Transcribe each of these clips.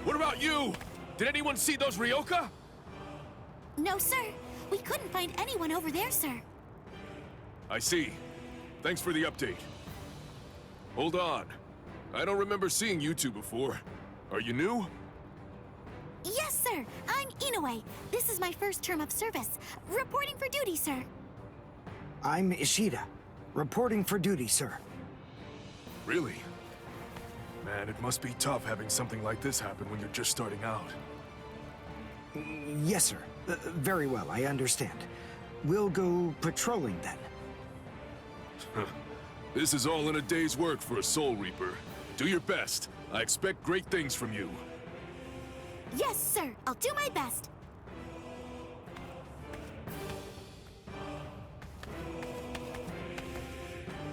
What about you? Did anyone see those Ryoka? No, sir. We couldn't find anyone over there, sir. I see. Thanks for the update. Hold on. I don't remember seeing you two before. Are you new? Yes, sir. I'm Inoue. This is my first term of service. Reporting for duty, sir. I'm Ishida. Reporting for duty, sir. Really? Man, it must be tough having something like this happen when you're just starting out. Yes, sir. Very well, I understand. We'll go patrolling then. This is all in a day's work for a Soul Reaper. Do your best. I expect great things from you. Yes, sir. I'll do my best.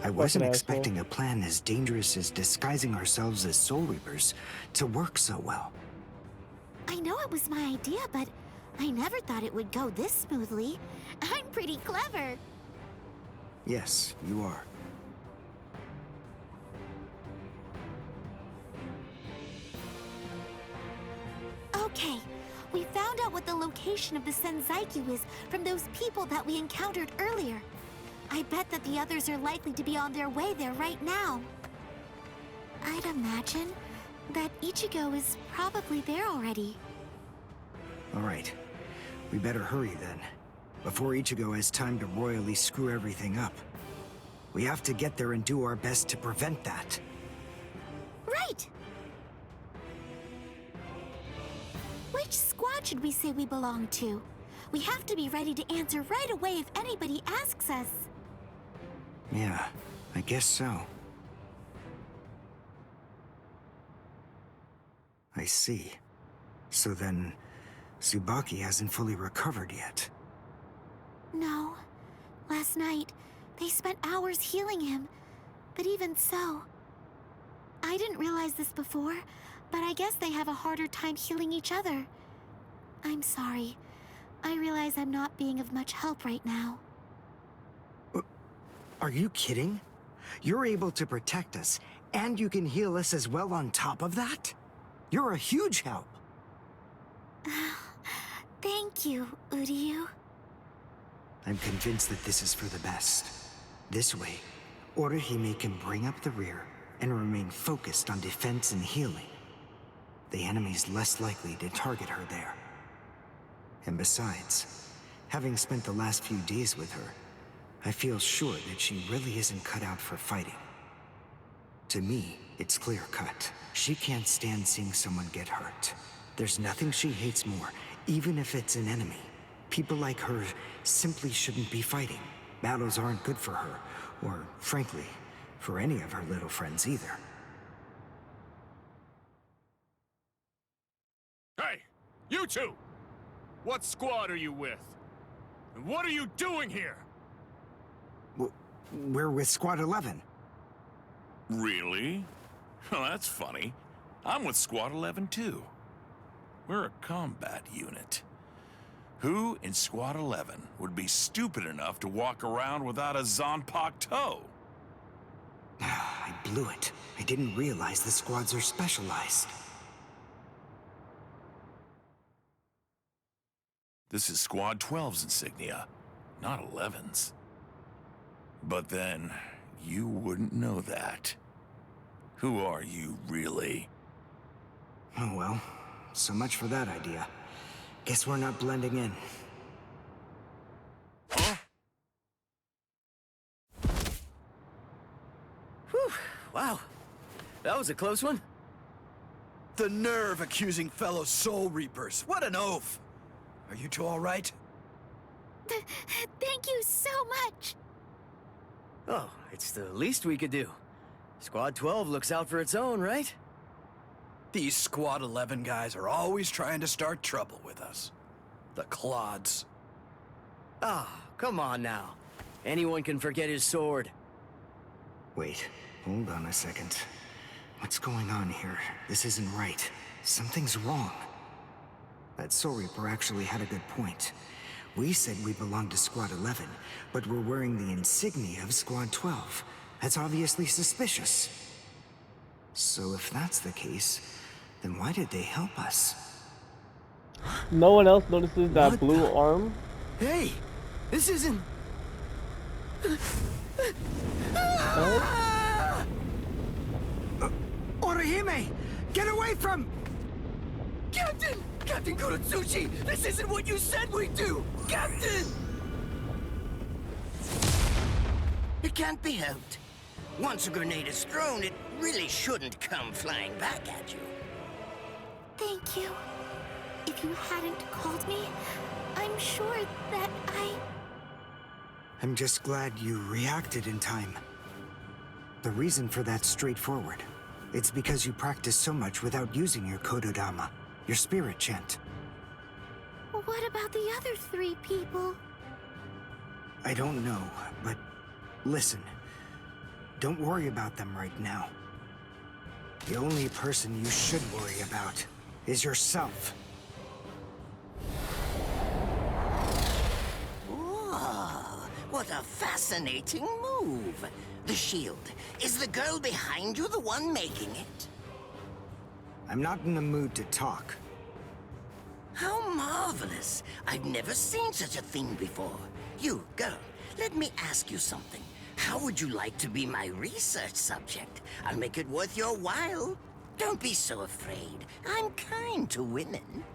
I wasn't expecting a plan as dangerous as disguising ourselves as Soul Reapers to work so well. I know it was my idea, but I never thought it would go this smoothly. I'm pretty clever. Yes, you are. Okay, we found out what the location of the Senzaikyu is from those people that we encountered earlier. I bet that the others are likely to be on their way there right now. I'd imagine that Ichigo is probably there already. All right. We better hurry then, before Ichigo has time to royally screw everything up. We have to get there and do our best to prevent that. Right! Which squad should we say we belong to? We have to be ready to answer right away if anybody asks us. Yeah, I guess so. I see. So then, Tsubaki hasn't fully recovered yet. No. Last night, they spent hours healing him. But even so... I didn't realize this before, but I guess they have a harder time healing each other. I'm sorry. I realize I'm not being of much help right now. Are you kidding? You're able to protect us, and you can heal us as well on top of that? You're a huge help. Thank you, Uryu. I'm convinced that this is for the best. This way, Orihime can bring up the rear and remain focused on defense and healing. The enemy's less likely to target her there. And besides, having spent the last few days with her, I feel sure that she really isn't cut out for fighting. To me, it's clear-cut. She can't stand seeing someone get hurt. There's nothing she hates more, even if it's an enemy. People like her simply shouldn't be fighting. Battles aren't good for her, or, frankly, for any of her little friends either. Hey, you two! What squad are you with? And what are you doing here? We're with Squad 11. Really? Well, that's funny. I'm with Squad 11 too. We're a combat unit. Who in Squad 11 would be stupid enough to walk around without a Zanpakuto toe? I blew it. I didn't realize the squads are specialized. This is Squad 12's insignia, not 11's. But then, you wouldn't know that. Who are you, really? Oh well, so much for that idea. Guess we're not blending in. Huh? Whew, wow. That was a close one. The nerve accusing fellow Soul Reapers. What an oaf! Are you two all right? Thank you so much! Oh, it's the least we could do. Squad 12 looks out for its own, right? These Squad 11 guys are always trying to start trouble with us. The clods. Ah, come on now. Anyone can forget his sword. Wait, hold on a second. What's going on here? This isn't right. Something's wrong. That Soul Reaper actually had a good point. We said we belonged to Squad 11, but we're wearing the insignia of Squad 12. That's obviously suspicious. So if that's the case, then why did they help us? No one else notices that What blue the- arm. Hey, this isn't. Orihime! Get away from... Captain! Captain Kurotsuchi! This isn't what you said we'd do! Captain! It can't be helped. Once a grenade is thrown, it really shouldn't come flying back at you. Thank you. If you hadn't called me, I'm sure that I'm just glad you reacted in time. The reason for that's straightforward. It's because you practiced so much without using your Kododama, your spirit chant. What about the other 3 people? I don't know, but listen. Don't worry about them right now. The only person you should worry about is yourself. Whoa, what a fascinating move. The shield. Is the girl behind you the one making it? I'm not in the mood to talk. How marvelous. I've never seen such a thing before. You, girl, let me ask you something. How would you like to be my research subject? I'll make it worth your while. Don't be so afraid. I'm kind to women.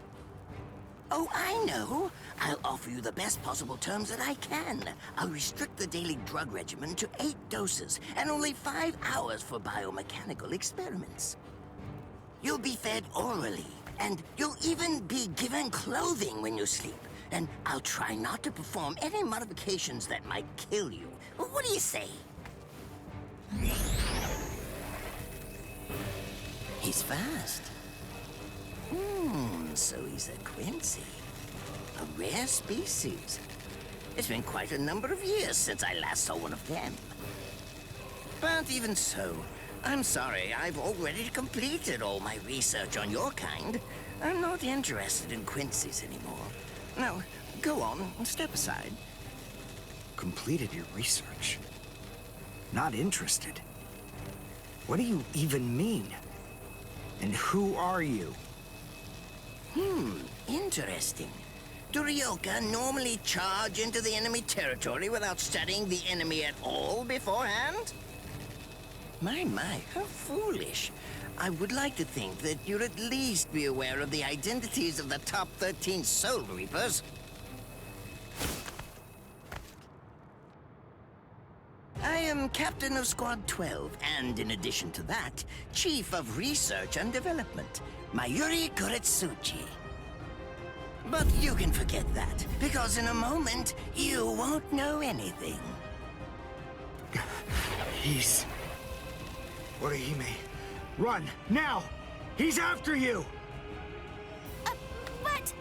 Oh, I know. I'll offer you the best possible terms that I can. I'll restrict the daily drug regimen to 8 doses and only 5 hours for biomechanical experiments. You'll be fed orally, and you'll even be given clothing when you sleep. And I'll try not to perform any modifications that might kill you. What do you say? He's fast. So he's a Quincy. A rare species. It's been quite a number of years since I last saw one of them. But even so, I'm sorry, I've already completed all my research on your kind. I'm not interested in Quincy's anymore. Now, go on, step aside. Completed your research? Not interested? What do you even mean? And who are you? Interesting. Do Ryoka normally charge into the enemy territory without studying the enemy at all beforehand? My, how foolish. I would like to think that you'd at least be aware of the identities of the top 13 Soul Reapers. I am Captain of Squad 12, and in addition to that, Chief of Research and Development, Mayuri Kuretsuchi. But you can forget that, because in a moment, you won't know anything. He's... Orihime, run, now! He's after you! But...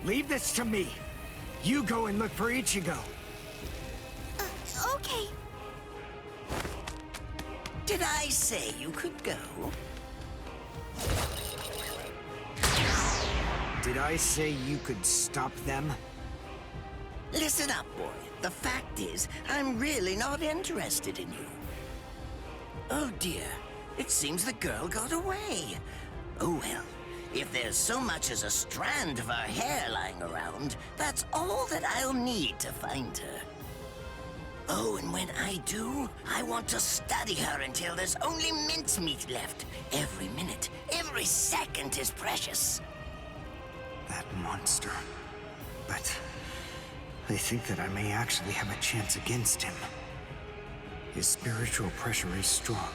Leave this to me. You go and look for Ichigo. Okay. Did I say you could go? Did I say you could stop them? Listen up, boy. The fact is, I'm really not interested in you. Oh dear, it seems the girl got away. Oh well, if there's so much as a strand of her hair lying around, that's all that I'll need to find her. Oh, and when I do, I want to study her until there's only mincemeat left. Every minute, every second is precious. That monster. But I think that I may actually have a chance against him. His spiritual pressure is strong,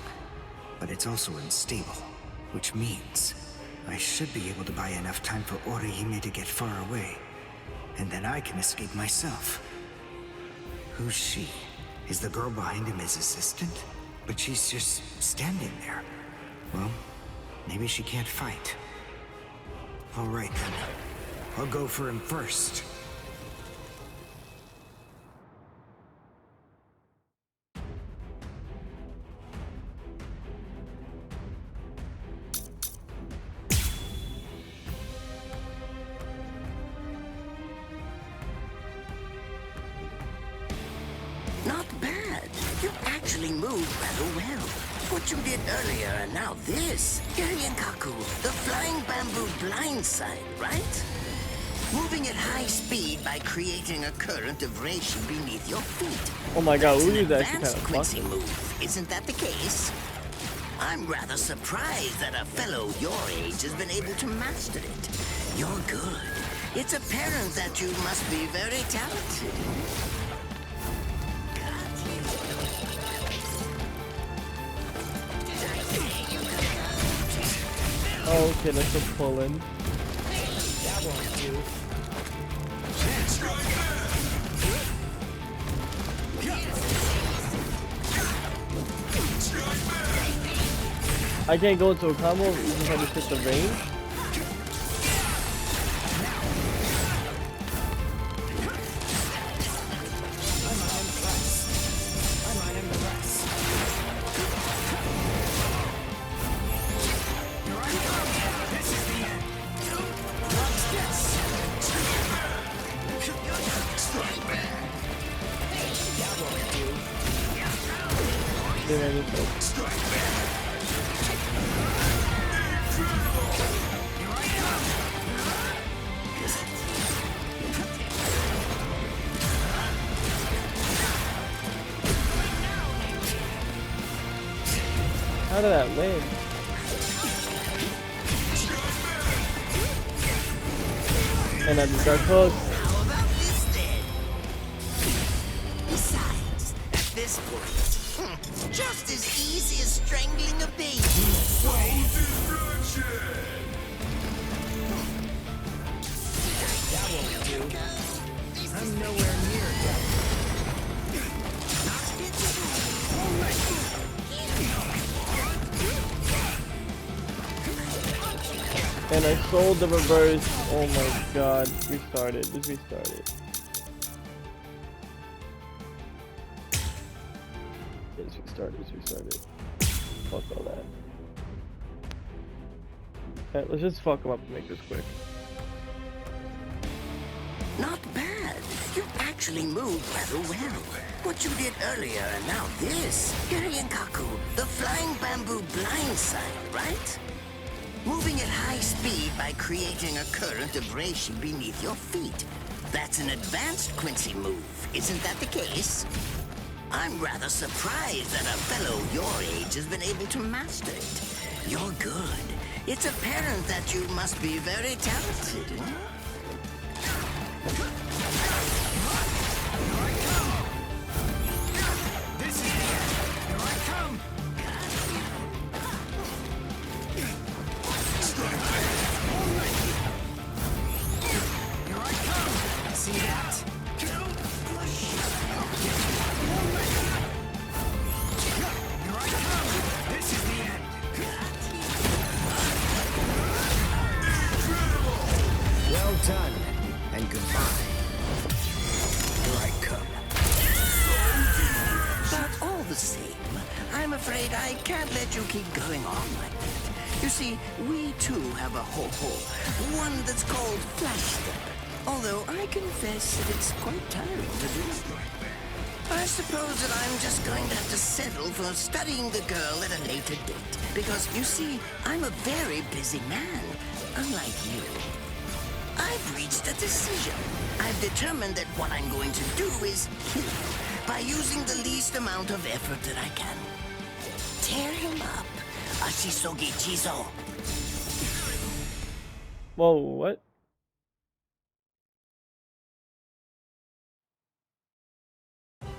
but it's also unstable, which means I should be able to buy enough time for Orihime to get far away, and then I can escape myself. Who's she? Is the girl behind him his assistant? But she's just standing there. Well, maybe she can't fight. All right then. I'll go for him first. Not bad. You actually moved rather well. What you did earlier and now this. Kaku, the flying bamboo blindside, right? Moving at high speed by creating a current of reishi beneath your feet. Oh my god, That's an Uyu is actually kind advanced of Quincy fucking. move. Isn't that the case? I'm rather surprised that a fellow your age has been able to master it. You're good. It's apparent that you must be very talented. Oh, okay, let's just pull in. That won't do. I can't go into a combo even if I just hit the range. How did that land? And I just got close. How about this then? Besides, at this point, just as easy as strangling a baby. That won't do. I'm nowhere near dead. And I sold the reverse. Oh my god. Restarted. Just restarted. Just restarted. Just restarted. Fuck all that. Alright, let's just fuck them up to make this quick. Not bad. You actually moved rather well. What you did earlier and now this. Kaku, the flying bamboo blindside, right? Moving at high speed by creating a current of reishi beneath your feet. That's an advanced Quincy move. Isn't that the case? I'm rather surprised that a fellow your age has been able to master it. You're good. It's apparent that you must be very talented. Well done, and goodbye. Here I come. But all the same, I'm afraid I can't let you keep going on like that. You see, we too have a ho-ho, one that's called Flash Step. Although I confess that it's quite tiring to do. I suppose that I'm just going to have to settle for studying the girl at a later date. Because, you see, I'm a very busy man, unlike you. I've reached a decision. I've determined that what I'm going to do is kill him by using the least amount of effort that I can. Tear him up. Ashisogi Chizo. Whoa, what?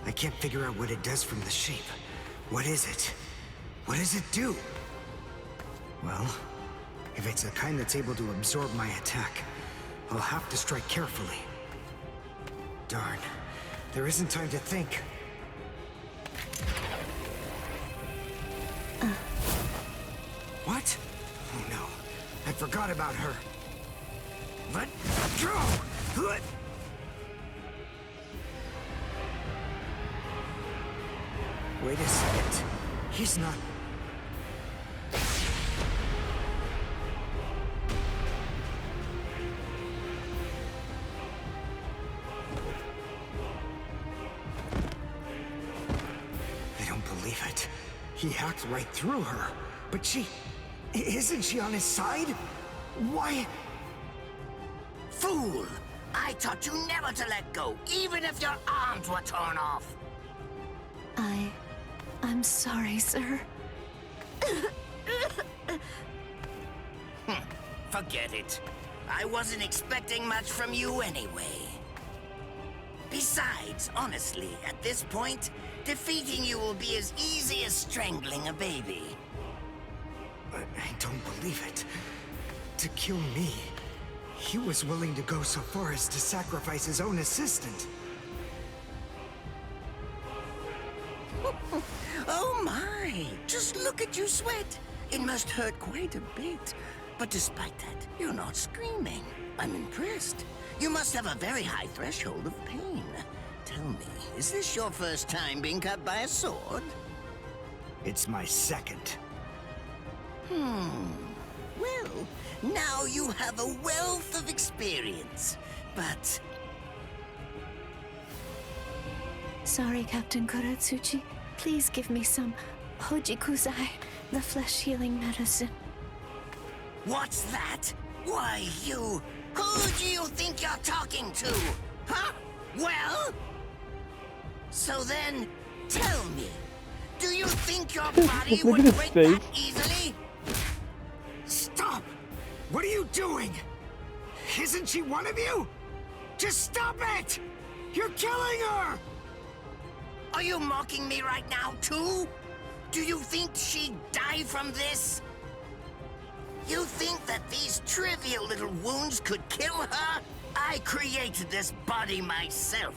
I can't figure out what it does from the shape. What is it? What does it do? Well, if it's the kind that's able to absorb my attack, I'll have to strike carefully. Darn, there isn't time to think. What? Oh no, I forgot about her. Let go! Wait a second. He's not... I don't believe it. He hacked right through her. But isn't she on his side? Why? Fool! I taught you never to let go, even if your arms were torn off. I'm sorry, sir. Forget it. I wasn't expecting much from you anyway. Besides, honestly, at this point, defeating you will be as easy as strangling a baby. I don't believe it. To kill me, he was willing to go so far as to sacrifice his own assistant. Oh my! Just look at you sweat! It must hurt quite a bit. But despite that, you're not screaming. I'm impressed. You must have a very high threshold of pain. Tell me, is this your first time being cut by a sword? It's my second. Well, now you have a wealth of experience. But Sorry, Captain Kuratsuchi. Please give me some Hojikusai, the flesh-healing medicine. what's that? Why, you... Who do you think you're talking to? Huh? Well? So then, tell me, do you think your body Look would at his break face. that easily? Stop! What are you doing? Isn't she one of you? Just stop it! You're killing her! Are you mocking me right now, too? Do you think she'd die from this? You think that these trivial little wounds could kill her? I created this body myself.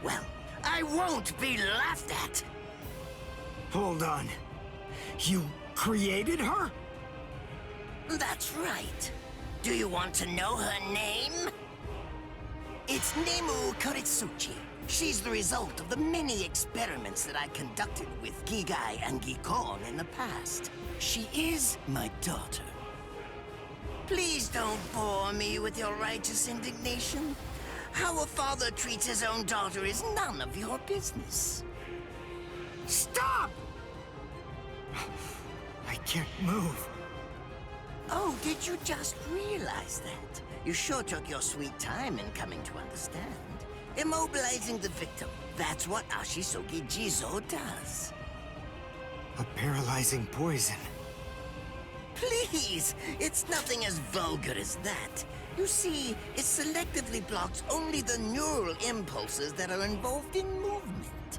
Well, I won't be laughed at. Hold on. You created her? That's right. Do you want to know her name? It's Nemu Kuritsuchi. She's the result of the many experiments that I conducted with Gigai and Gikon in the past. She is my daughter. Please don't bore me with your righteous indignation. How a father treats his own daughter is none of your business. Stop! I can't move. Oh, did you just realize that? You sure took your sweet time in coming to understand. Immobilizing the victim. That's what Ashisogi Jizo does. A paralyzing poison. Please! It's nothing as vulgar as that. You see, it selectively blocks only the neural impulses that are involved in movement.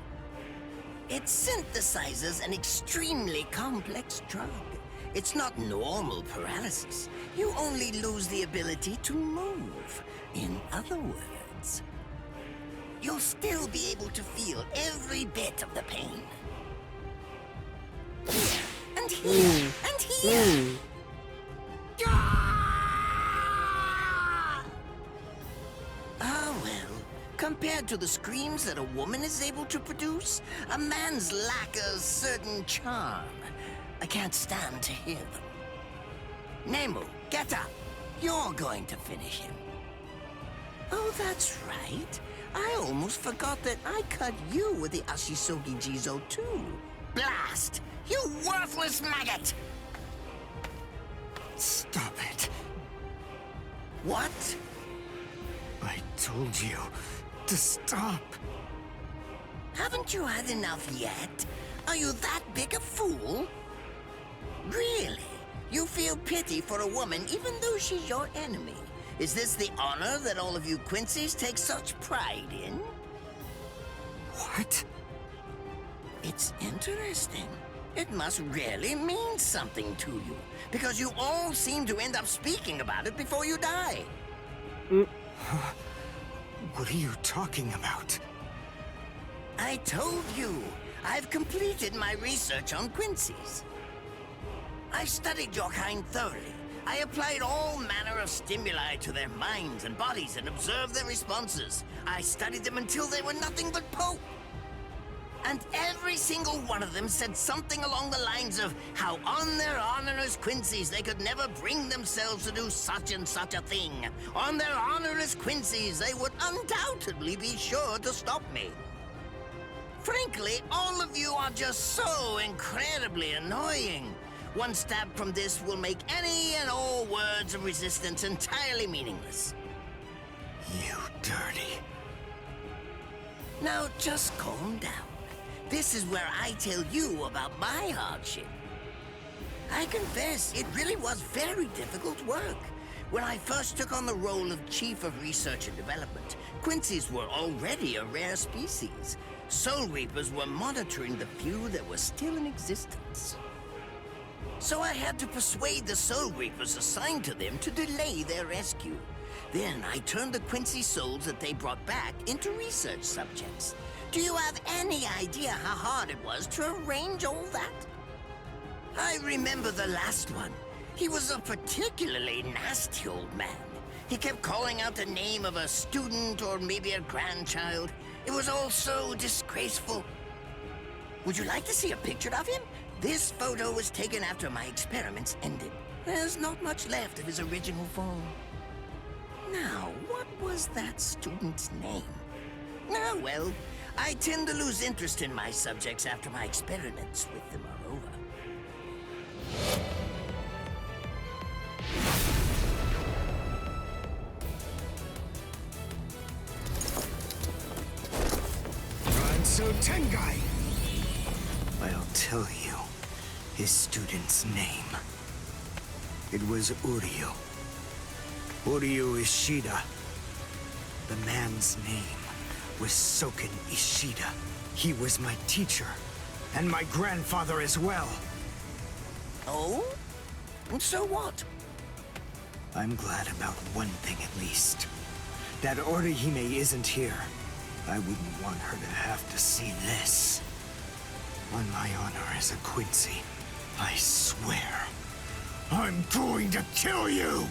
It synthesizes an extremely complex drug. It's not normal paralysis. You only lose the ability to move. In other words, you'll still be able to feel every bit of the pain. Here, and here, and here. Ah, well, compared to the screams that a woman is able to produce, a man's lack a certain charm. I can't stand to hear them. Nemu, get up. You're going to finish him. Oh, that's right. I almost forgot that I cut you with the Ashisogi Jizo too. Blast! You worthless maggot! Stop it. What? I told you to stop. Haven't you had enough yet? Are you that big a fool? Really? You feel pity for a woman even though she's your enemy? Is this the honor that all of you Quincy's take such pride in? What? It's interesting. It must really mean something to you, because you all seem to end up speaking about it before you die. What are you talking about? I told you, I've completed my research on Quincy's. I studied your kind thoroughly. I applied all manner of stimuli to their minds and bodies and observed their responses. I studied them until they were nothing but pulp. And every single one of them said something along the lines of how on their honor as Quincy's they could never bring themselves to do such and such a thing. On their honor as Quincy's they would undoubtedly be sure to stop me. Frankly, all of you are just so incredibly annoying. One stab from this will make any and all words of resistance entirely meaningless. You dirty. Now, just calm down. This is where I tell you about my hardship. I confess, it really was very difficult work. When I first took on the role of Chief of Research and Development, Quincy's were already a rare species. Soul Reapers were monitoring the few that were still in existence. So I had to persuade the Soul Reapers assigned to them to delay their rescue. Then I turned the Quincy souls that they brought back into research subjects. Do you have any idea how hard it was to arrange all that? I remember the last one. He was a particularly nasty old man. He kept calling out the name of a student or maybe a grandchild. It was all so disgraceful. Would you like to see a picture of him? This photo was taken after my experiments ended. There's not much left of his original form. Now, what was that student's name? Ah, well, I tend to lose interest in my subjects after my experiments with them are over. Ranso Tengai! I'll tell you his student's name. It was Uryu. Uryu Ishida. The man's name was Soken Ishida. He was my teacher, and my grandfather as well. Oh? So what? I'm glad about one thing at least. That Orihime isn't here. I wouldn't want her to have to see this. On my honor as a Quincy, I swear, I'm going to kill you!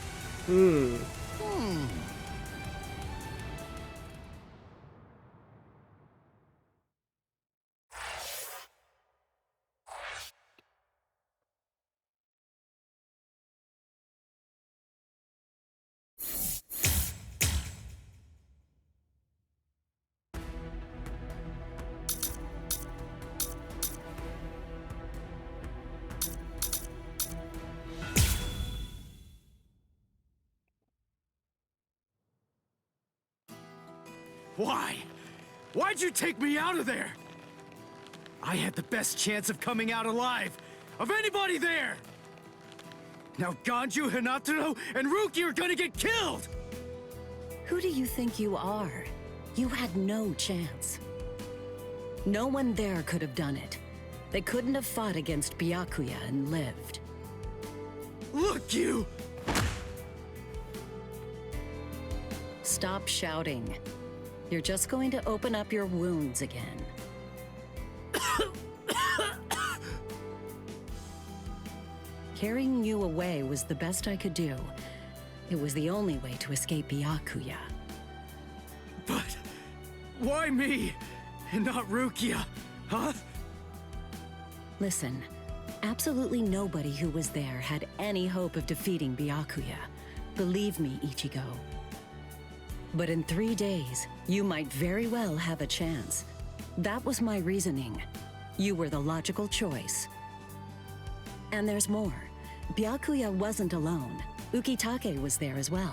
Why? Why'd you take me out of there? I had the best chance of coming out alive, of anybody there! Now Ganju, Hinataro, and Ruki are gonna get killed! Who do you think you are? You had no chance. No one there could have done it. They couldn't have fought against Byakuya and lived. Look, you! Stop shouting. You're just going to open up your wounds again. Carrying you away was the best I could do. It was the only way to escape Byakuya. But why me? And not Rukia, huh? Listen, absolutely nobody who was there had any hope of defeating Byakuya. Believe me, Ichigo. But in 3 days, you might very well have a chance. That was my reasoning. You were the logical choice. And there's more. Byakuya wasn't alone. Ukitake was there as well.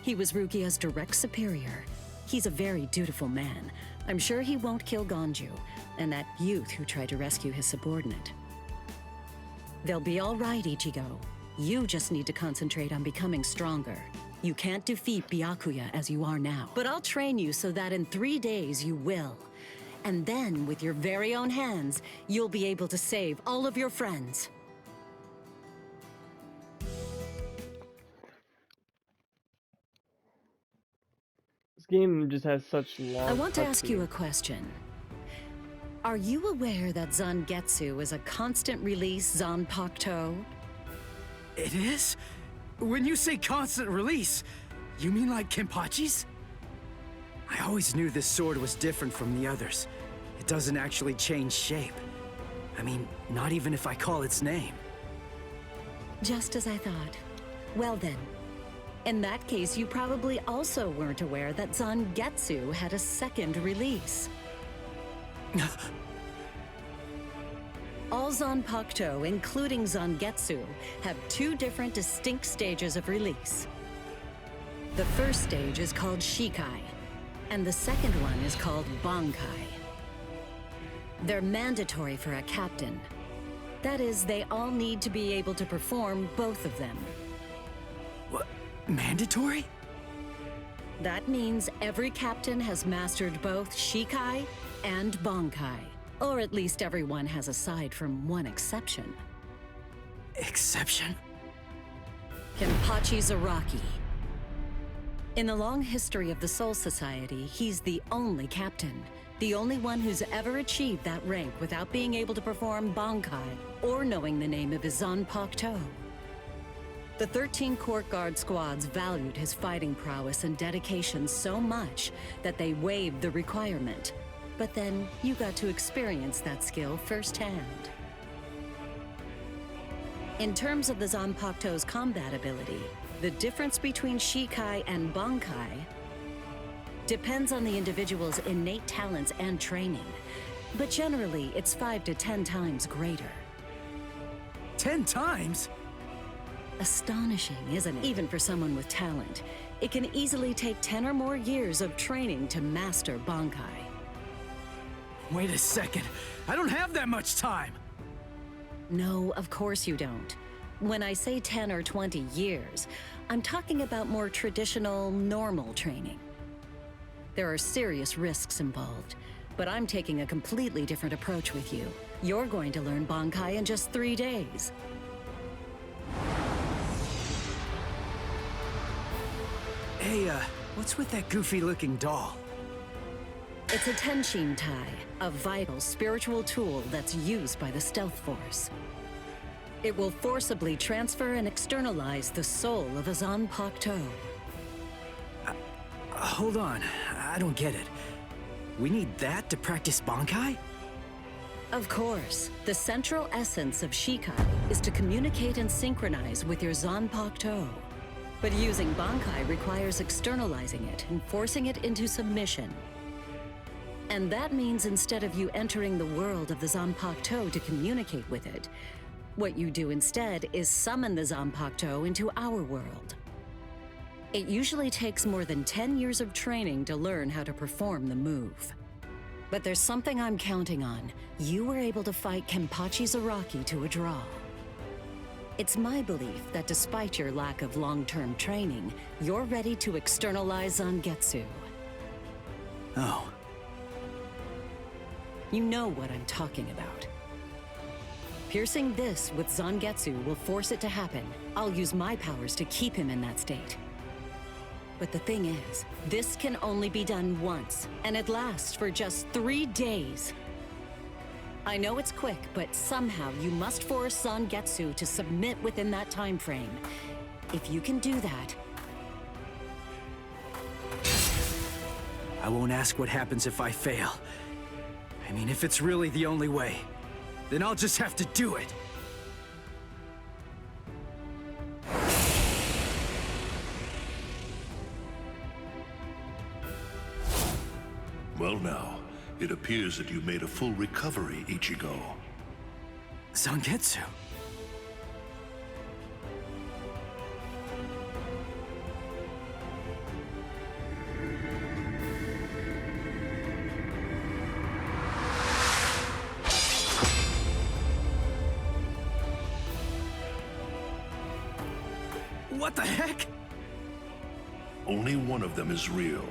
He was Rukia's direct superior. He's a very dutiful man. I'm sure he won't kill Ganju, and that youth who tried to rescue his subordinate. They'll be all right, Ichigo. You just need to concentrate on becoming stronger. You can't defeat Byakuya as you are now. But I'll train you so that in 3 days you will. And then, with your very own hands, you'll be able to save all of your friends. This game just has such long. I want to ask you a question. Are you aware that Zangetsu is a constant release Zanpakuto? It is? When you say constant release, you mean like Kenpachi's? I always knew this sword was different from the others. It doesn't actually change shape. I mean, not even if I call its name. Just as I thought. Well then, in that case, you probably also weren't aware that Zangetsu had a second release. All Zanpakuto, including Zangetsu, have two different distinct stages of release. The first stage is called Shikai, and the second one is called Bankai. They're mandatory for a captain. That is, they all need to be able to perform both of them. What? Mandatory? That means every captain has mastered both Shikai and Bankai. Or at least everyone has, aside from one exception. Exception? Kenpachi Zaraki. In the long history of the Soul Society, he's the only captain. The only one who's ever achieved that rank without being able to perform Bankai or knowing the name of his Zanpakuto. The 13 Court Guard squads valued his fighting prowess and dedication so much that they waived the requirement. But then you got to experience that skill firsthand. In terms of the Zanpakuto's combat ability, the difference between Shikai and Bankai depends on the individual's innate talents and training, but generally it's 5 to 10 times greater. 10 times? Astonishing, isn't it? Even for someone with talent, it can easily take 10 or more years of training to master Bankai. Wait a second, I don't have that much time! No, of course you don't. When I say 10 or 20 years, I'm talking about more traditional, normal training. There are serious risks involved, but I'm taking a completely different approach with you. You're going to learn Bankai in just 3 days. Hey, what's with that goofy-looking doll? It's a Tenshin Tai, a vital spiritual tool that's used by the Stealth Force. It will forcibly transfer and externalize the soul of a Zanpakuto. Hold on, I don't get it. We need that to practice Bankai? Of course, the central essence of Shikai is to communicate and synchronize with your Zanpakuto. But using Bankai requires externalizing it and forcing it into submission. And that means instead of you entering the world of the Zanpakuto to communicate with it, what you do instead is summon the Zanpakuto into our world. It usually takes more than 10 years of training to learn how to perform the move. But there's something I'm counting on. You were able to fight Kenpachi Zaraki to a draw. It's my belief that despite your lack of long-term training, you're ready to externalize Zangetsu. Oh. You know what I'm talking about. Piercing this with Zangetsu will force it to happen. I'll use my powers to keep him in that state. But the thing is, this can only be done once, and it lasts for just 3 days. I know it's quick, but somehow you must force Zangetsu to submit within that time frame. If you can do that... I won't ask what happens if I fail. I mean, if it's really the only way, then I'll just have to do it. Well now, it appears that you made a full recovery, Ichigo. Zangetsu? What the heck? Only one of them is real.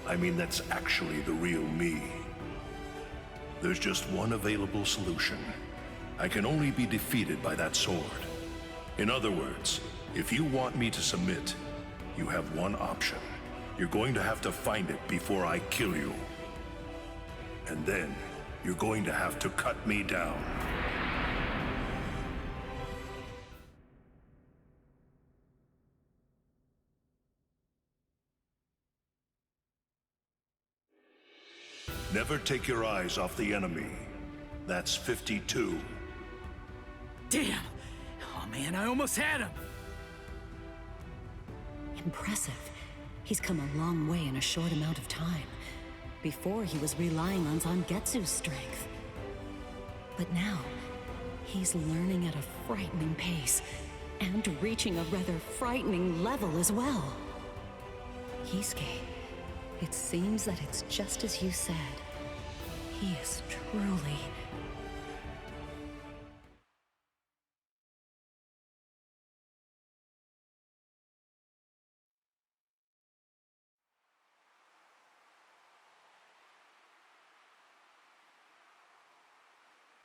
I mean, that's actually the real me. There's just one available solution. I can only be defeated by that sword. In other words, if you want me to submit, you have one option. You're going to have to find it before I kill you. And then, you're going to have to cut me down. Never take your eyes off the enemy. That's 52. Damn! Oh man, I almost had him! Impressive. He's come a long way in a short amount of time. Before, he was relying on Zangetsu's strength. But now, He's learning at a frightening pace, and reaching a rather frightening level as well. Kisuke, it seems that it's just as you said. He is truly...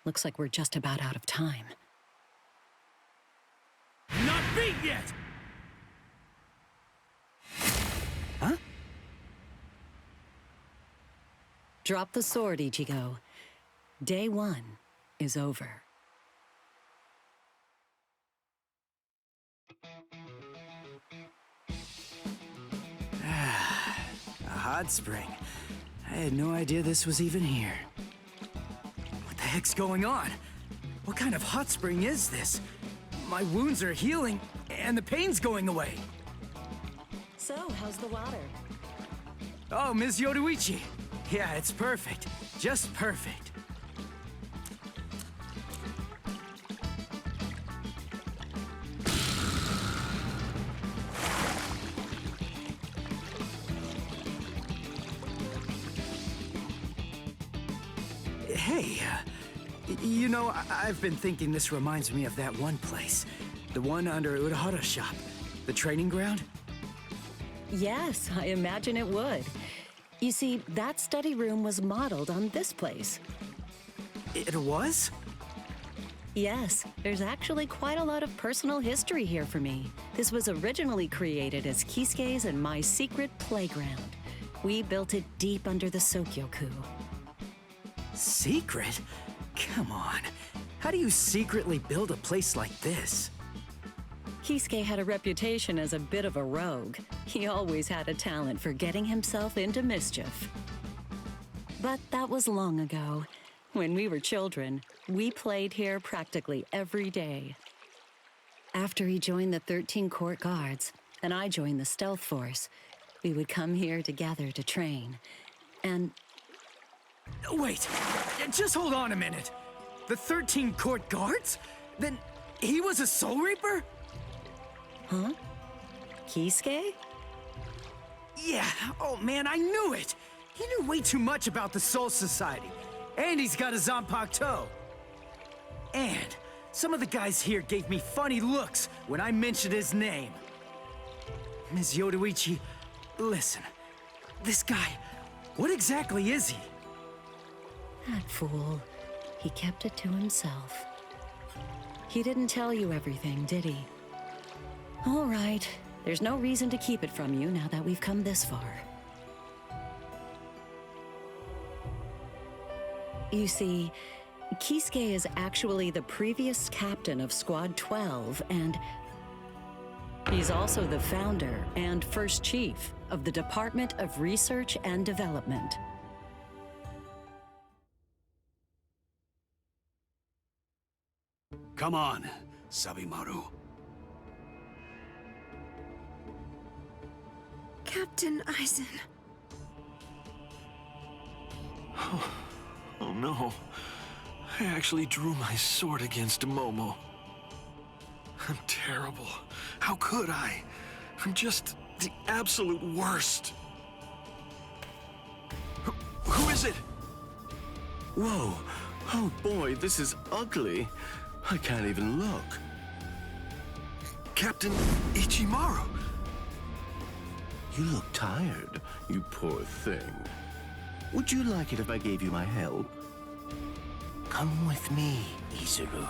Looks like we're just about out of time. Not beat yet! Huh? Drop the sword, Ichigo. Day 1 is over. A hot spring. I had no idea this was even here. What the heck's going on? What kind of hot spring is this? My wounds are healing, and the pain's going away. So, how's the water? Oh, Ms. Yoruichi. Yeah, it's perfect. Just perfect. Hey, you know, I've been thinking this reminds me of that one place. The one under Urahara's shop. The training ground? Yes, I imagine it would. You see, that study room was modeled on this place. It was? Yes, there's actually quite a lot of personal history here for me. This was originally created as Kisuke's and my secret playground. We built it deep under the Sokyoku. Secret? Come on. How do you secretly build a place like this? Kisuke had a reputation as a bit of a rogue. He always had a talent for getting himself into mischief. But that was long ago. When we were children, we played here practically every day. After he joined the 13 Court Guards, and I joined the Stealth Force, we would come here together to train. And... Wait, just hold on a minute. The 13 Court Guards? Then he was a Soul Reaper? Huh? Kisuke? Yeah, oh man, I knew it! He knew way too much about the Soul Society. And he's got a Zanpakuto. And some of the guys here gave me funny looks when I mentioned his name. Ms. Yoruichi, listen. This guy, what exactly is he? That fool. He kept it to himself. He didn't tell you everything, did he? All right. There's no reason to keep it from you now that we've come this far. You see, Kisuke is actually the previous captain of Squad 12, and he's also the founder and first chief of the Department of Research and Development. Come on, Sabimaru. Captain Aizen. Oh no. I actually drew my sword against Momo. I'm terrible. How could I? I'm just the absolute worst. Who is it? Whoa. Oh boy, this is ugly. I can't even look. Captain Ichimaru. You look tired, you poor thing. Would you like it if I gave you my help? Come with me, Izuru.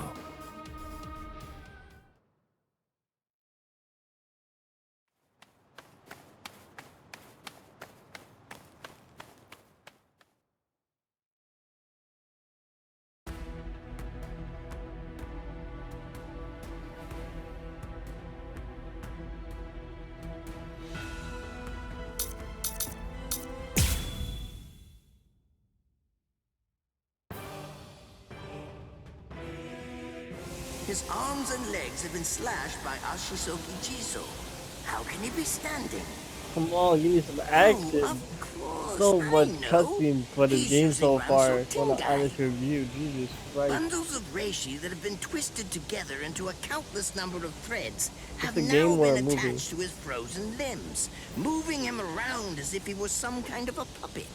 His arms and legs have been slashed by Ashisoki Jizo. How can he be standing? Come on, give me some action. So much cutscenes for this game so far. On an honest review, Jesus Christ. Bundles of reishi that have been twisted together into a countless number of threads have a now game or a been movie? attached to his frozen limbs, moving him around as if he was some kind of a puppet.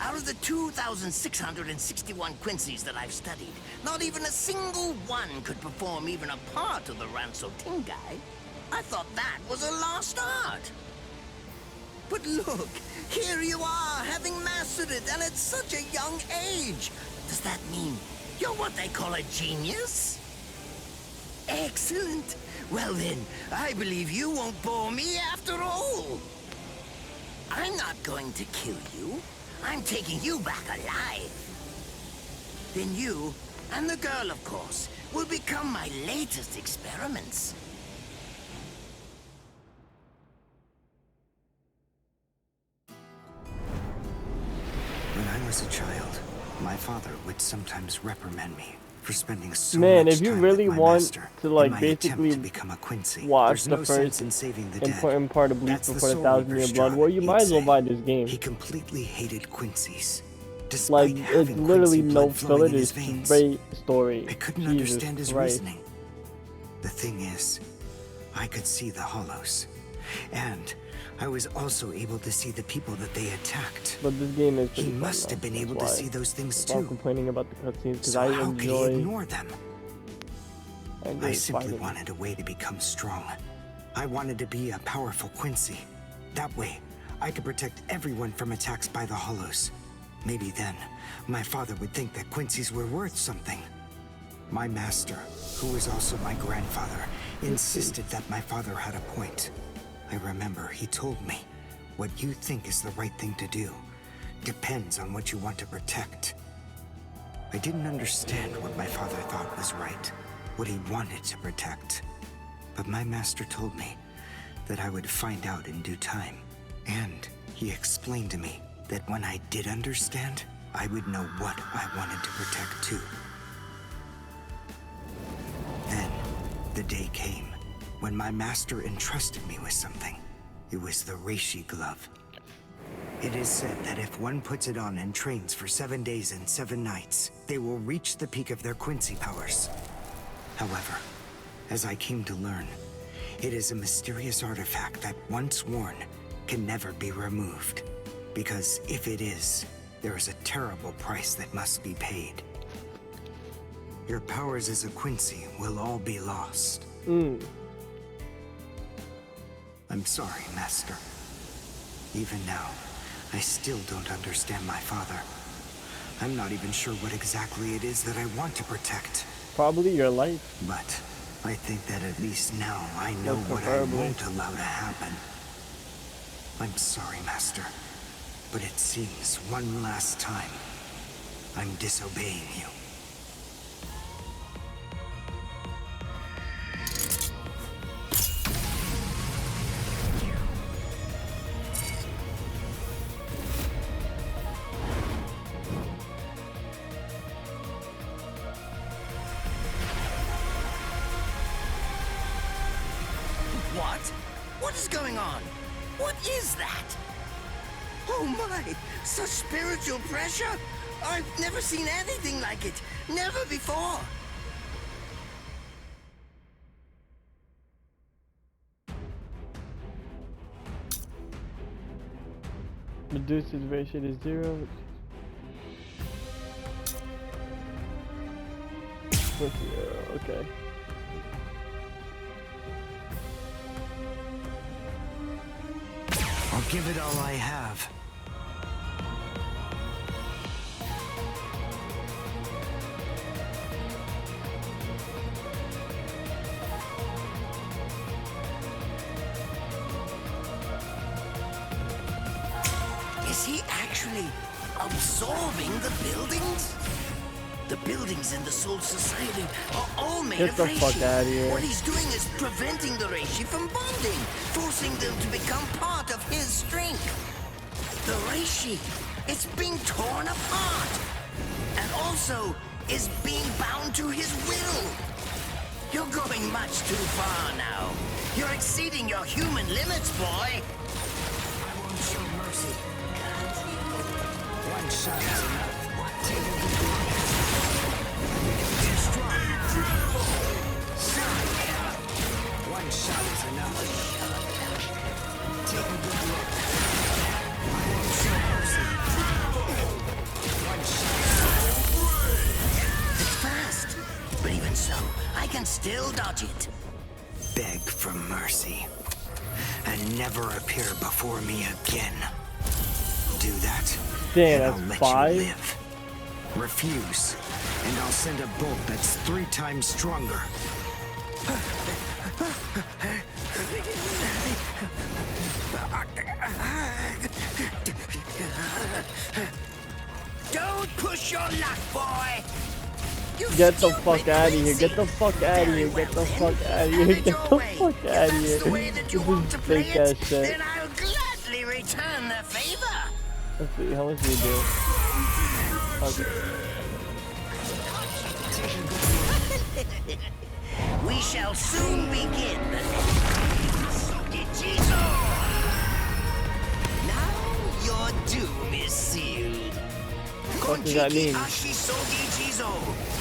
Out of the 2,661 Quincy's that I've studied, not even a single one could perform even a part of the Ranso Tingai. I thought that was a lost art. But look, here you are, having mastered it, and at such a young age. Does that mean you're what they call a genius? Excellent. Well then, I believe you won't bore me after all. I'm not going to kill you. I'm taking you back alive. Then you, and the girl, of course, will become my latest experiments. When I was a child, my father would sometimes reprimand me for spending so Man, much if you time really with my want master to in like my basically attempt to become a Quincy. watch There's the no first sense in saving the dead. important part of Bleach That's before the Soul 1,000 Year Reaper's Blood job, War, you he'd might as well say. buy this game. He completely hated Quincy's. Like, Despite it's having literally Quincy no blood flowing filler, in his it's veins, straight story. I couldn't Jesus understand his Christ. reasoning. The thing is, I could see the hollows, and I was also able to see the people that they attacked. But this game is He pretty fun, must have though. been able That's to why. see those things That's why I'm too. complaining about the cutscenes because So I how could he enjoy. ignore them? I simply fighting. wanted a way to become strong. I wanted to be a powerful Quincy. That way, I could protect everyone from attacks by the hollows. Maybe then, my father would think that Quincy's were worth something. My master, who was also my grandfather, insisted that my father had a point. I remember he told me, what you think is the right thing to do depends on what you want to protect. I didn't understand what my father thought was right, what he wanted to protect. But my master told me that I would find out in due time. And he explained to me that when I did understand, I would know what I wanted to protect too. Then, the day came when my master entrusted me with something. It was the Reishi glove. It is said that if one puts it on and trains for 7 days and 7 nights, they will reach the peak of their Quincy powers. However, as I came to learn, it is a mysterious artifact that once worn can never be removed. Because if it is, there is a terrible price that must be paid. Your powers as a Quincy will all be lost. I'm sorry, Master. Even now, I still don't understand my father. I'm not even sure what exactly it is that I want to protect. Probably your life. But I think that at least now I know what I won't allow to happen. I'm sorry, Master, but it seems one last time I'm disobeying you. What? What is going on? What is that? Oh my! Such spiritual pressure? I've never seen anything like it. Never before. Reduces ratio to 0. Okay. I'll give it all I have. Is he actually absorbing the buildings? The buildings in the Soul Society are all made Get of the reishi. fuck outta here. What he's doing is preventing the reishi from bonding, forcing them to become part of his strength. The reishi, it's being torn apart, and also is being bound to his will. You're going going much too far now. You're exceeding your human limits, boy. I won't show mercy. One shot is enough. Take a good look. Too strong. One shot is enough. Take a good look. I won't show mercy. One shot. It's fast, but even so, I can still dodge it. Beg for mercy. And never appear before me again. Do that, Damn, and I'll that's let 5? you live. Refuse, and I'll send a bolt that's 3 times stronger. Don't push your luck, boy. You Get the stupid fuck out of here. Quincy. Get the fuck out of here. Get the fuck out of here. Get the fuck out of here. If that's the way that you want to play Fake it, ass shit. then I'll gladly return the favor. Let's see, how much do you do? Okay. We shall soon begin the Sugichizo. Now your doom is sealed. What does that mean? Ashisogichizo.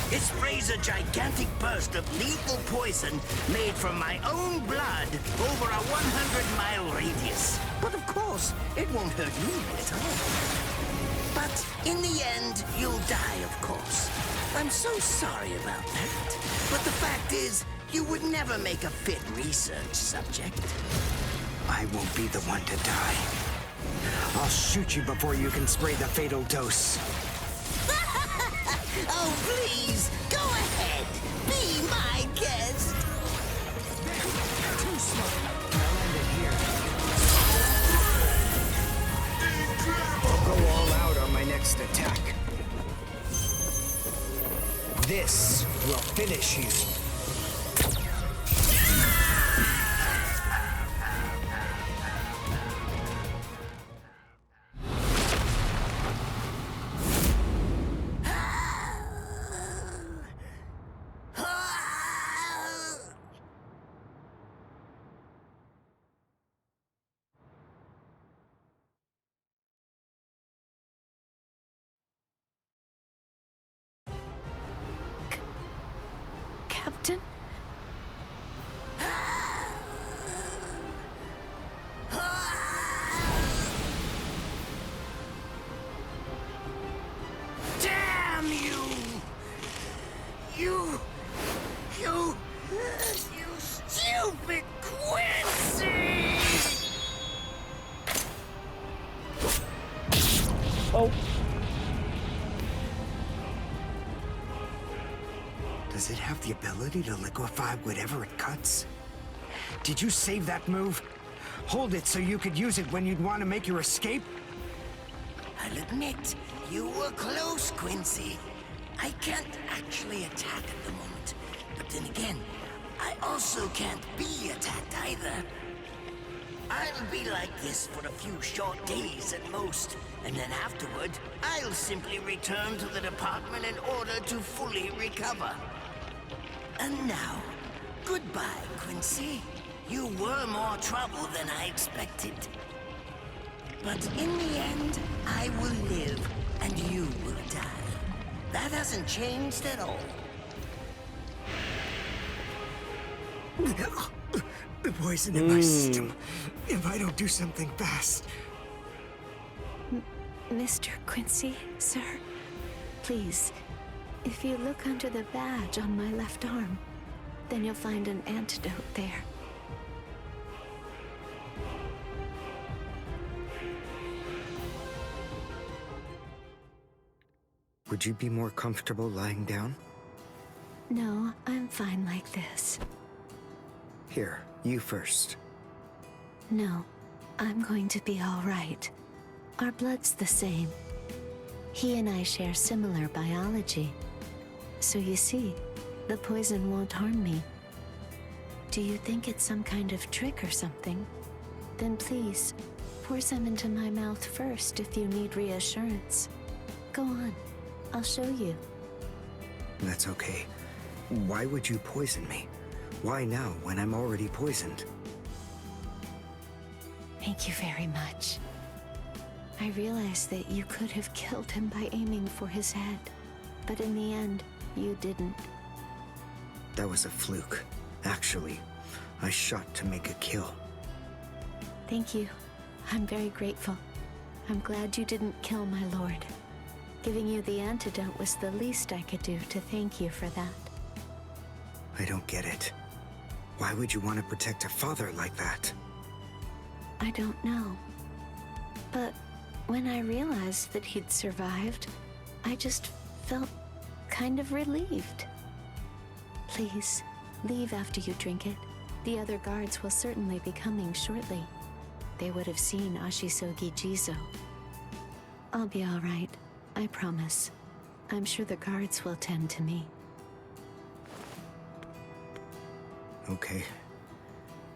It sprays a gigantic burst of lethal poison made from my own blood over a 100-mile radius. But of course, it won't hurt you at all. But in the end, you'll die, of course. I'm so sorry about that. But the fact is, you would never make a fit research subject. I won't be the one to die. I'll shoot you before you can spray the fatal dose. Oh, please, go ahead. Be my guest. Too slow. I'll end it here. I'll go all out on my next attack. This will finish you. Captain? Damn you! You stupid Quincy! Oh. Does it have the ability to liquefy whatever it cuts? Did you save that move? Hold it so you could use it when you'd want to make your escape? I'll admit, you were close, Quincy. I can't actually attack at the moment. But then again, I also can't be attacked either. I'll be like this for a few short days at most, and then afterward, I'll simply return to the department in order to fully recover. And now, goodbye, Quincy. You were more trouble than I expected. But in the end, I will live, and you will die. That hasn't changed at all. The poison in my system. If I don't do something fast. Mr. Quincy, sir, please, if you look under the badge on my left arm, then you'll find an antidote there. Would you be more comfortable lying down? No, I'm fine like this. Here, you first. No, I'm going to be all right. Our blood's the same. He and I share similar biology. So you see, the poison won't harm me. Do you think it's some kind of trick or something? Then please, pour some into my mouth first if you need reassurance. Go on, I'll show you. That's okay. Why would you poison me? Why now, when I'm already poisoned? Thank you very much. I realized that you could have killed him by aiming for his head, but in the end, you didn't. That was a fluke. Actually, I shot to make a kill. Thank you. I'm very grateful. I'm glad you didn't kill my lord. Giving you the antidote was the least I could do to thank you for that. I don't get it. Why would you want to protect a father like that? I don't know. But when I realized that he'd survived, I just felt kind of relieved. Please, leave after you drink it. The other guards will certainly be coming shortly. They would have seen Ashisogi Jizo. I'll be all right, I promise. I'm sure the guards will tend to me. Okay.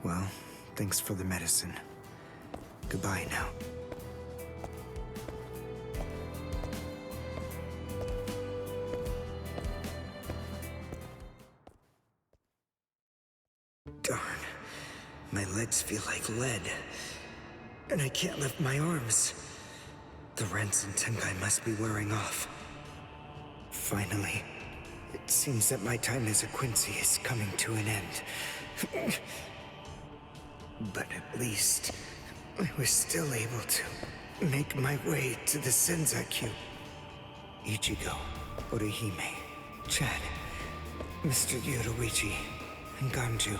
Well, thanks for the medicine. Goodbye now. Darn. My legs feel like lead. And I can't lift my arms. The Rents and Tenkai must be wearing off. Finally, it seems that my time as a Quincy is coming to an end. But at least, I was still able to make my way to the Senzakyu. Ichigo, Orihime, Chad, Mr. Yoruichi, and Ganju.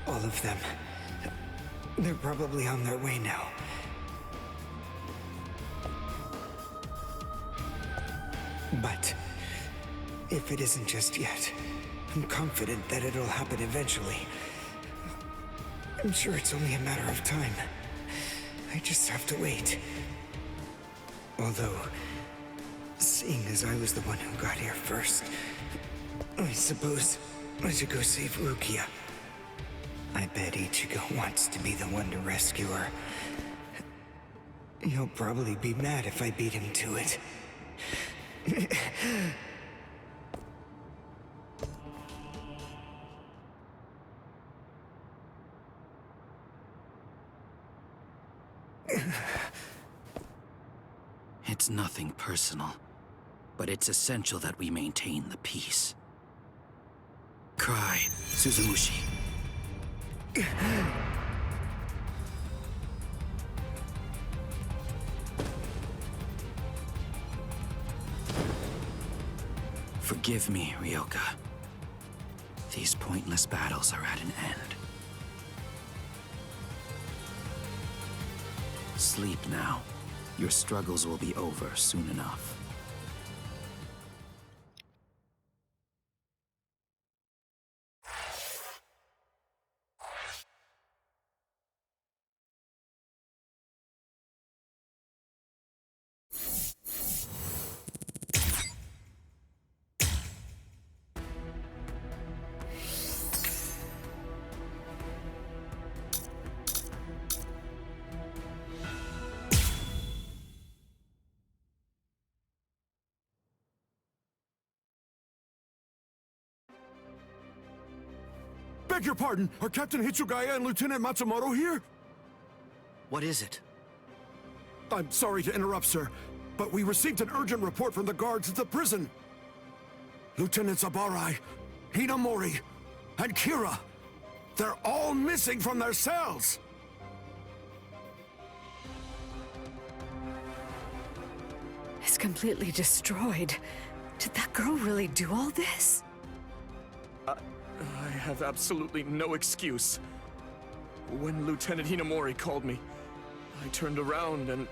All of them. They're probably on their way now. But if it isn't just yet, I'm confident that it'll happen eventually. I'm sure it's only a matter of time. I just have to wait. Although, seeing as I was the one who got here first, I suppose I should go save Rukia. I bet Ichigo wants to be the one to rescue her. He'll probably be mad if I beat him to it. It's nothing personal, but it's essential that we maintain the peace. Cry, Suzumushi. Forgive me, Ryoka. These pointless battles are at an end. Sleep now. Your struggles will be over soon enough. Beg your pardon, are Captain Hitsugaya and Lieutenant Matsumoto here? What is it? I'm sorry to interrupt, sir, but we received an urgent report from the guards at the prison. Lieutenant Sabarai, Hinamori, and Kira, they're all missing from their cells! It's completely destroyed. Did that girl really do all this? I have absolutely no excuse. When Lieutenant Hinamori called me, I turned around and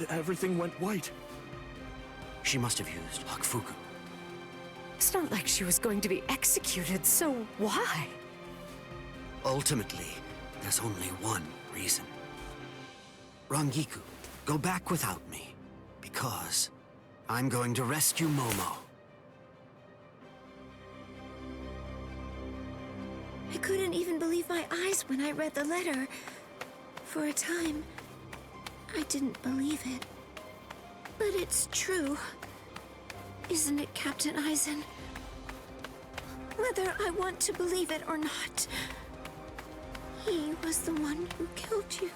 everything went white. She must have used Hakufuku. It's not like she was going to be executed, so why? Ultimately, there's only one reason. Rangiku, go back without me, because I'm going to rescue Momo. I couldn't even believe my eyes when I read the letter. For a time, I didn't believe it. But it's true. Isn't it, Captain Eisen? Whether I want to believe it or not, he was the one who killed you.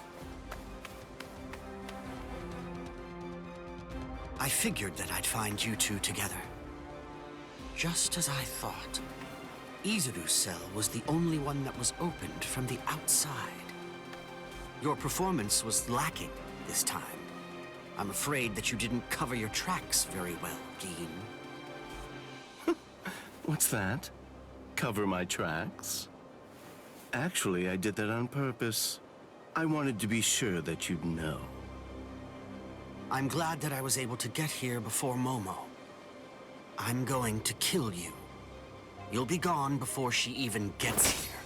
I figured that I'd find you two together. Just as I thought. Izuru's cell was the only one that was opened from the outside. Your performance was lacking this time. I'm afraid that you didn't cover your tracks very well, Dean. What's that? Cover my tracks? Actually, I did that on purpose. I wanted to be sure that you'd know. I'm glad that I was able to get here before Momo. I'm going to kill you. You'll be gone before she even gets here.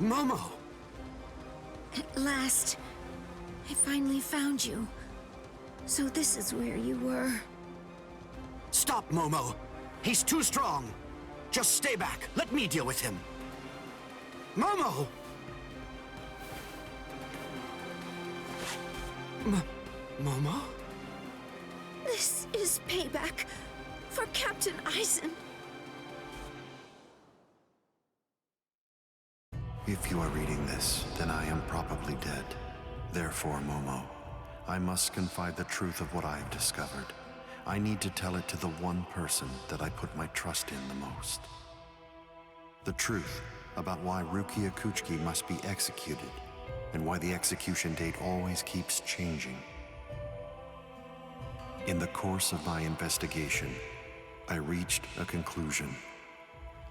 Momo! At last, I finally found you. So this is where you were. Stop, Momo! He's too strong! Just stay back. Let me deal with him. Momo! Momo? This is payback for Captain Eisen. If you are reading this, then I am probably dead. Therefore, Momo, I must confide the truth of what I have discovered. I need to tell it to the one person that I put my trust in the most. The truth about why Rukia Kuchiki must be executed, and why the execution date always keeps changing. In the course of my investigation, I reached a conclusion.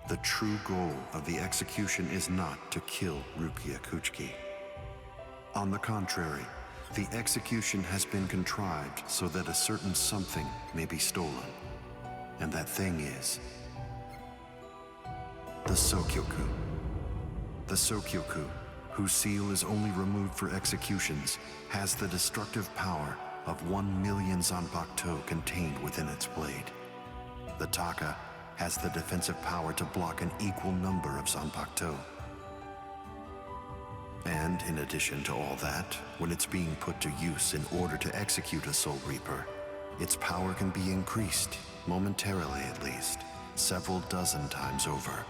The true goal of the execution is not to kill Rukia Kuchiki. On the contrary, the execution has been contrived so that a certain something may be stolen. And that thing is the Sokyoku. The Sokyoku, whose seal is only removed for executions, has the destructive power of 1 million Zanpakuto contained within its blade. The Taka has the defensive power to block an equal number of Zanpakuto. And in addition to all that, when it's being put to use in order to execute a Soul Reaper, its power can be increased, momentarily at least, several dozen times over.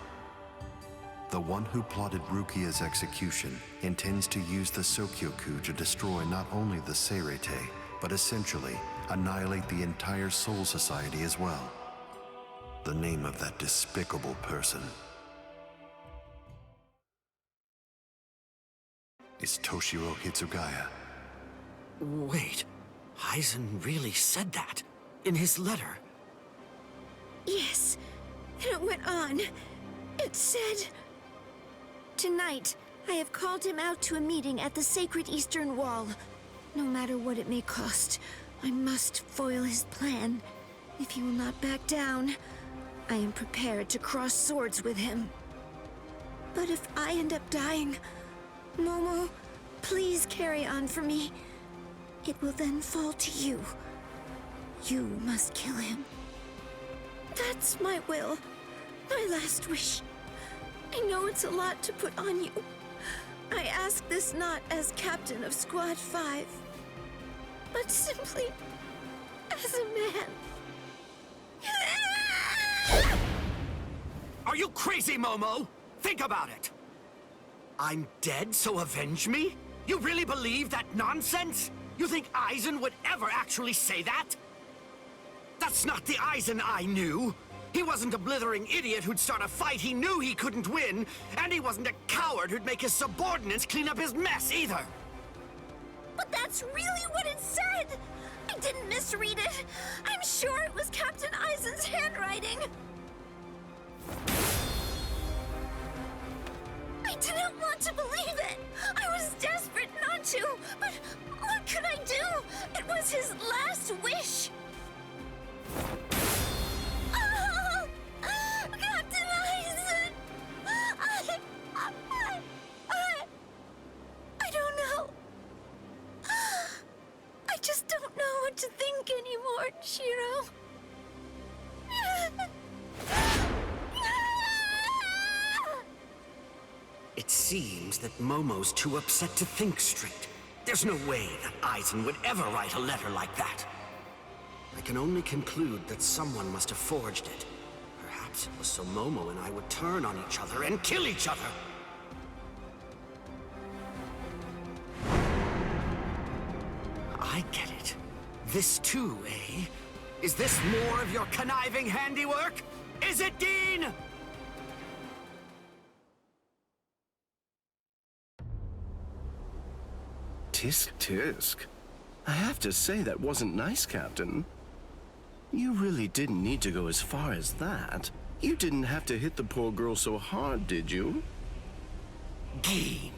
The one who plotted Rukia's execution intends to use the Sokyoku to destroy not only the Seirete, but essentially annihilate the entire Soul Society as well. The name of that despicable person is Toshiro Hitsugaya. Wait, Eisen really said that in his letter? Yes, and it went on. It said, "Tonight, I have called him out to a meeting at the Sacred Eastern Wall. No matter what it may cost, I must foil his plan. If he will not back down, I am prepared to cross swords with him. But if I end up dying, Momo, please carry on for me. It will then fall to you. You must kill him. That's my will, my last wish. I know it's a lot to put on you. I ask this not as captain of Squad 5, but simply as a man." Are you crazy, Momo? Think about it. I'm dead, so avenge me? You really believe that nonsense? You think Eisen would ever actually say that? That's not the Eisen I knew. He wasn't a blithering idiot who'd start a fight he knew he couldn't win, and he wasn't a coward who'd make his subordinates clean up his mess either. But that's really what it said! I didn't misread it. I'm sure it was Captain Eisen's handwriting. I didn't want to believe it. I was desperate not to, but what could I do? It was his last wish. Oh, Captain Eisen! I don't know. I just don't know what to think anymore, Shiro. It seems that Momo's too upset to think straight. There's no way that Eisen would ever write a letter like that. I can only conclude that someone must have forged it. Perhaps it was so Momo and I would turn on each other and kill each other. I get it. This too, eh? Is this more of your conniving handiwork? Is it, Dean? Tisk tisk. I have to say that wasn't nice, Captain. You really didn't need to go as far as that. You didn't have to hit the poor girl so hard, did you? Dean,